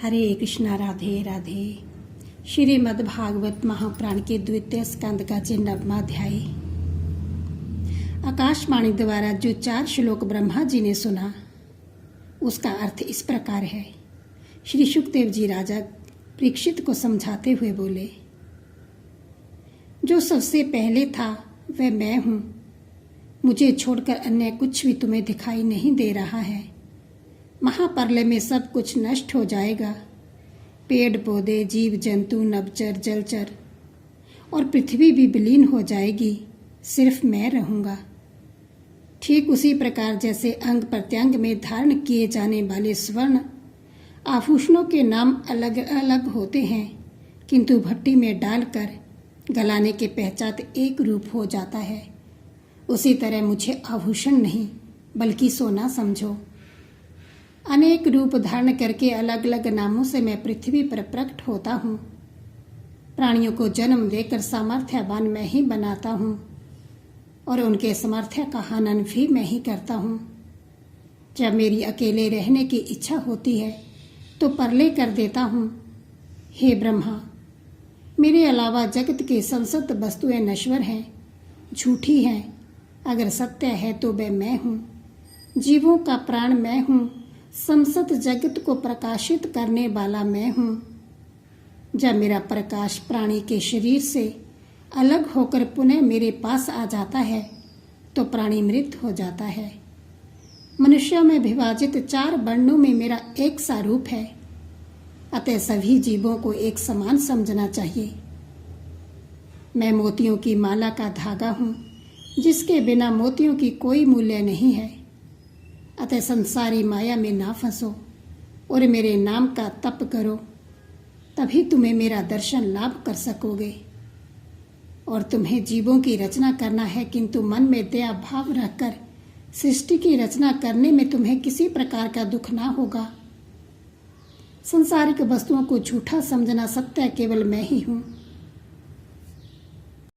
हरे कृष्णा राधे राधे। श्रीमद् भागवत महापुराण के द्वितीय स्कंद का 9वां अध्याय। आकाशवाणी द्वारा जो 4 श्लोक ब्रह्मा जी ने सुना उसका अर्थ इस प्रकार है। श्री सुखदेव जी राजा परीक्षित को समझाते हुए बोले, जो सबसे पहले था वह मैं हूँ। मुझे छोड़कर अन्य कुछ भी तुम्हें दिखाई नहीं दे रहा है। महाप्रलय में सब कुछ नष्ट हो जाएगा। पेड़ पौधे, जीव जंतु, नभचर, जलचर और पृथ्वी भी विलीन हो जाएगी। सिर्फ मैं रहूँगा। ठीक उसी प्रकार जैसे अंग प्रत्यंग में धारण किए जाने वाले स्वर्ण आभूषणों के नाम अलग अलग होते हैं, किंतु भट्टी में डालकर गलाने के पश्चात एक रूप हो जाता है, उसी तरह मुझे आभूषण नहीं बल्कि सोना समझो। अनेक रूप धारण करके अलग अलग नामों से मैं पृथ्वी पर प्रकट होता हूँ। प्राणियों को जन्म देकर सामर्थ्यवान मैं ही बनाता हूँ और उनके सामर्थ्य का हनन भी मैं ही करता हूँ। जब मेरी अकेले रहने की इच्छा होती है तो प्रलय कर देता हूँ। हे ब्रह्मा, मेरे अलावा जगत के संसद वस्तुएं नश्वर हैं, झूठी हैं। अगर सत्य है तो वह मैं हूँ। जीवों का प्राण मैं हूँ। संसद जगत को प्रकाशित करने वाला मैं हूँ। जब मेरा प्रकाश प्राणी के शरीर से अलग होकर पुनः मेरे पास आ जाता है तो प्राणी मृत हो जाता है। मनुष्यों में विभाजित 4 वर्णों में मेरा एक सा रूप है, अतः सभी जीवों को एक समान समझना चाहिए। मैं मोतियों की माला का धागा हूँ, जिसके बिना मोतियों की कोई मूल्य नहीं है। अतः संसारी माया में ना फंसो और मेरे नाम का तप करो, तभी तुम्हें मेरा दर्शन लाभ कर सकोगे। और तुम्हें जीवों की रचना करना है, किंतु मन में दया भाव रखकर सृष्टि की रचना करने में तुम्हें किसी प्रकार का दुख ना होगा। संसारिक वस्तुओं को झूठा समझना, सत्य केवल मैं ही हूँ।